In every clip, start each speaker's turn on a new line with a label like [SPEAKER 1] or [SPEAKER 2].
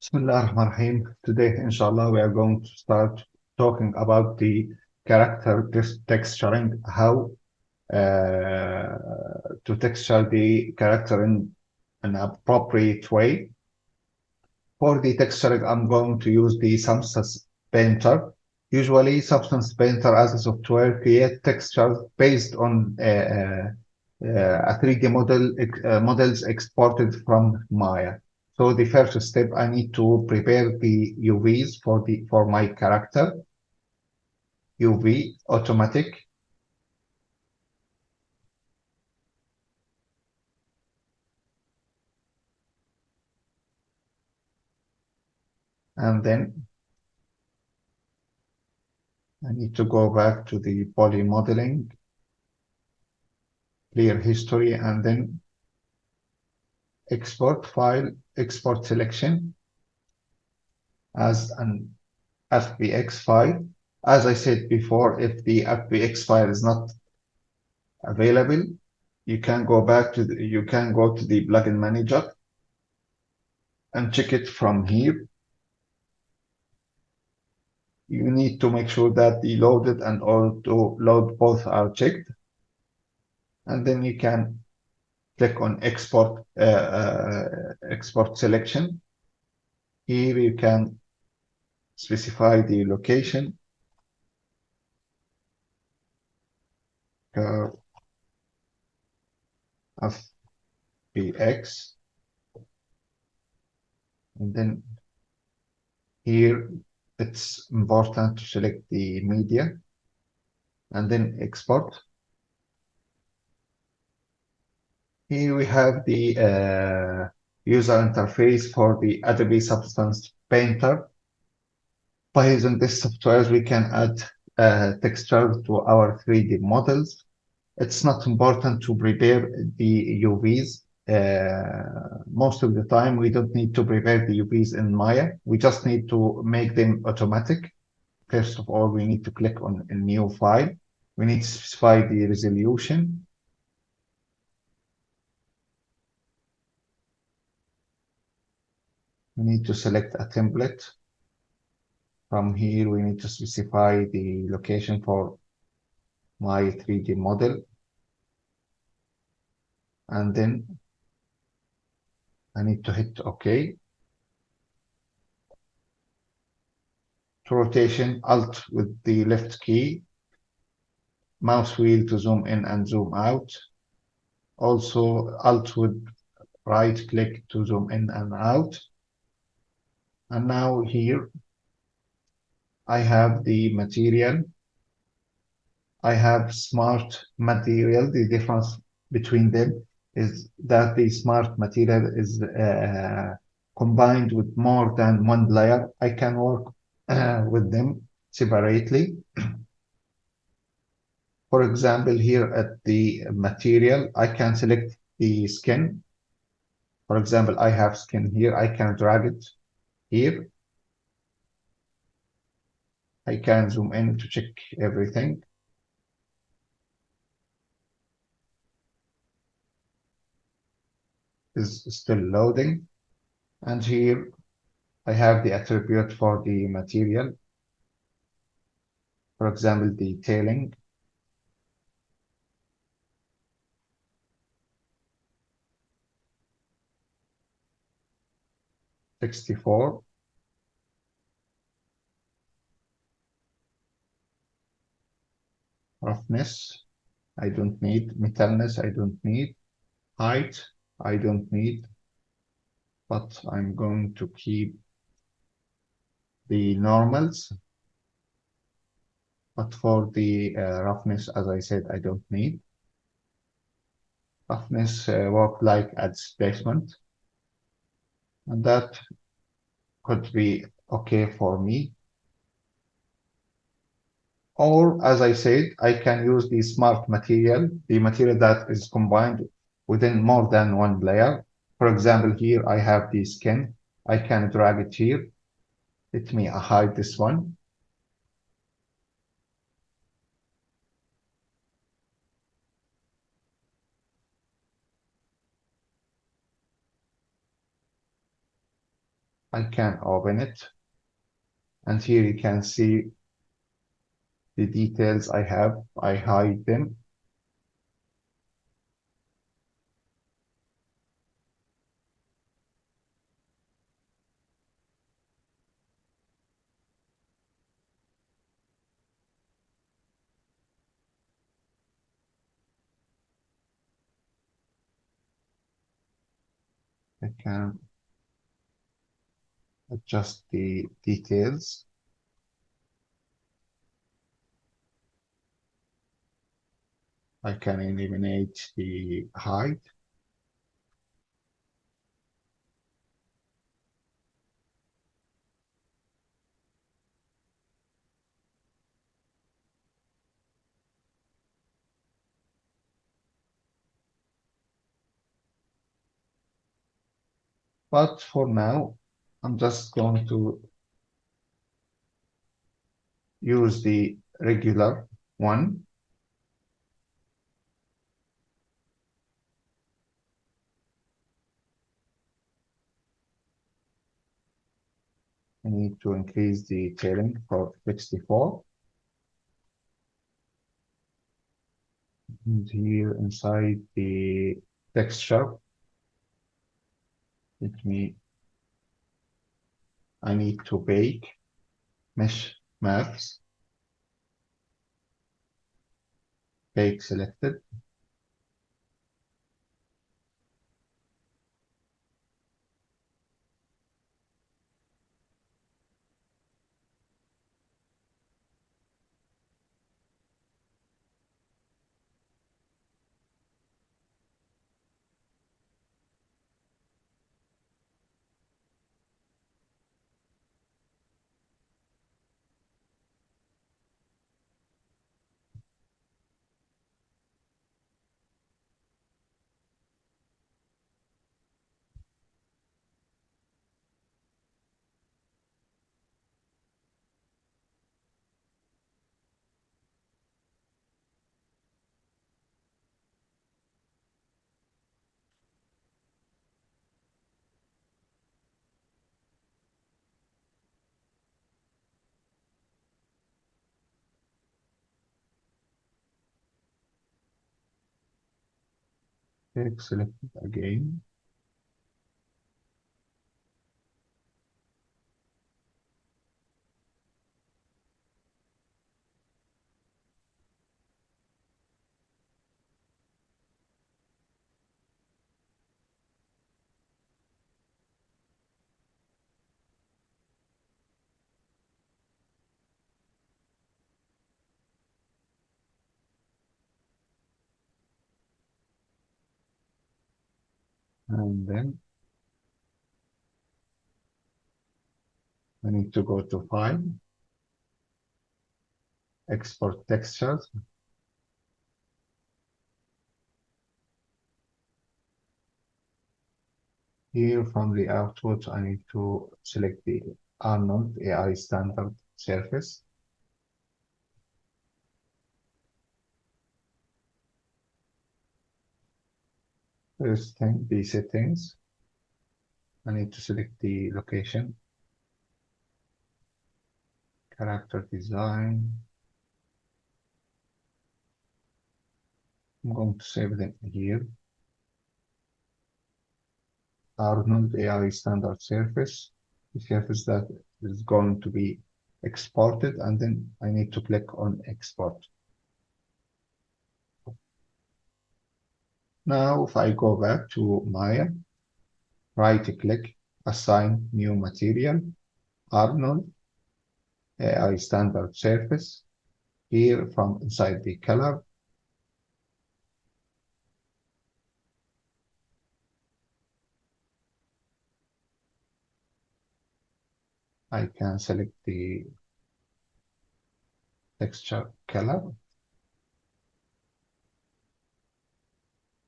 [SPEAKER 1] Bismillahirrahmanirrahim. Today, inshallah, we are going to start talking about the character texturing, how to texture the character in an appropriate way. For the texturing, I'm going to use the Substance Painter. Usually, Substance Painter as a software create textures based on a 3D models exported from Maya. So the first step, I need to prepare the UVs for my character. UV automatic, and then I need to go back to the poly modeling, clear history, and then export file, export selection as an FBX file. As I said before, if the FBX file is not available, you can go to the plugin manager and check it from here. You need to make sure that the loaded and auto load both are checked, and then you can click on export selection. Here you can specify the location, curve FBX, and then here it's important to select the media and then export. Here we have the user interface for the Adobe Substance Painter. By using this software, we can add textures to our 3D models. It's not important to prepare the UVs. Most of the time, we don't need to prepare the UVs in Maya. We just need to make them automatic. First of all, we need to click on a new file. We need to specify the resolution. We need to select a template. From here, we need to specify the location for my 3D model. And then I need to hit OK. To rotation, Alt with the left key, mouse wheel to zoom in and zoom out. Also, Alt with right click to zoom in and out. And now here, I have the material. I have smart material. The difference between them is that the smart material is combined with more than one layer. I can work with them separately. For example, here at the material, I can select the skin. For example, I have skin here. I can drag it here. I can zoom in to check everything. Is still loading. And here I have the attribute for the material. For example, detailing. '64. Roughness, I don't need. Metalness, I don't need. Height, I don't need. But I'm going to keep the normals. But for the roughness, as I said, I don't need. Roughness work like a displacement. And that could be okay for me. Or, as I said, I can use the smart material, the material that is combined within more than one layer. For example, here I have the skin. I can drag it here. Let me hide this one. I can open it, and here you can see the details I have. I hide them. I can adjust the details. I can eliminate the height. But for now, I'm just going to use the regular one. I need to increase the tailing for 64. And here inside the texture, let me, I need to bake mesh maps, bake selected. Bake selected again. And then I need to go to File, Export Textures. Here from the output, I need to select the Arnold AI standard surface. First thing, the settings. I need to select the location, character design. I'm going to save them here. Arnold AI standard surface, the surface that is going to be exported, and then I need to click on export. Now, if I go back to Maya, right click, assign new material, Arnold AI standard surface. Here from inside the color, I can select the texture color.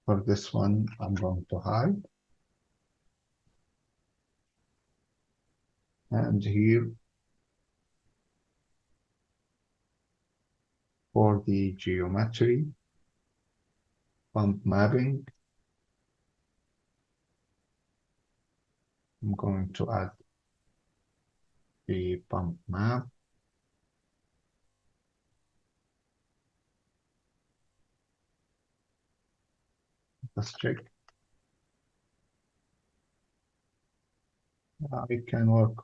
[SPEAKER 1] For this one, I'm going to hide. And here for the geometry, bump mapping, I'm going to add the pump map. Let's check. I can work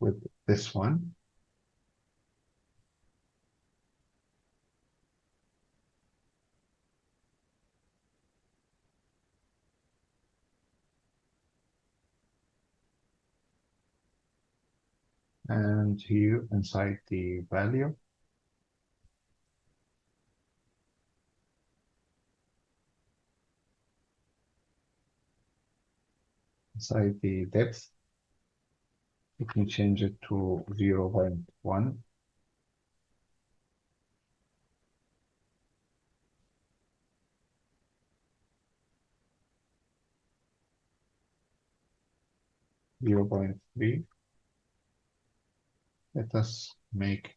[SPEAKER 1] with this one. And here inside the value, inside the depth, let me change it to 0.1. 0.3. Let us make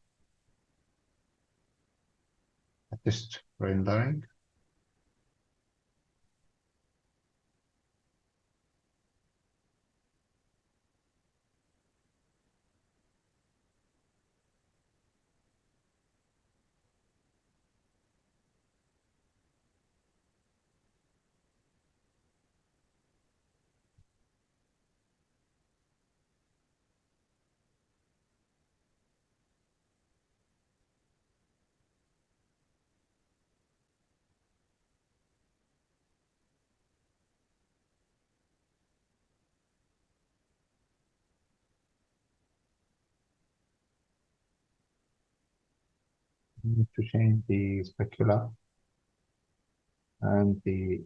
[SPEAKER 1] a test rendering. I need to change the specula and the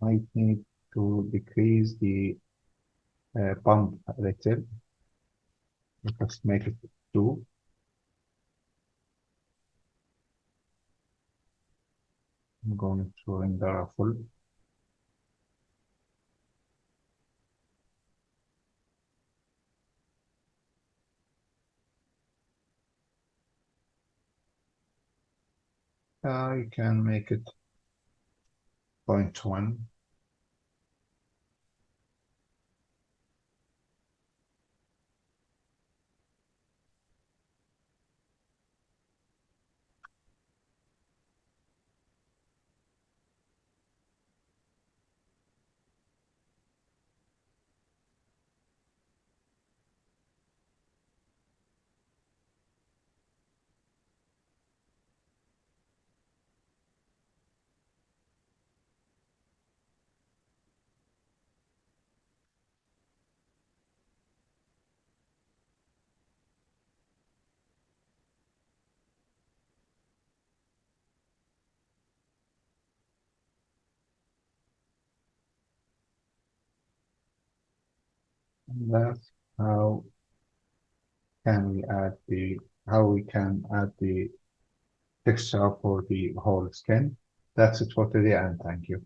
[SPEAKER 1] I need to decrease the pump a little. Let's make it 2. I'm going to render a full. I can make it 0.1. And that's how we can add the texture for the whole skin. That's it for today, and thank you.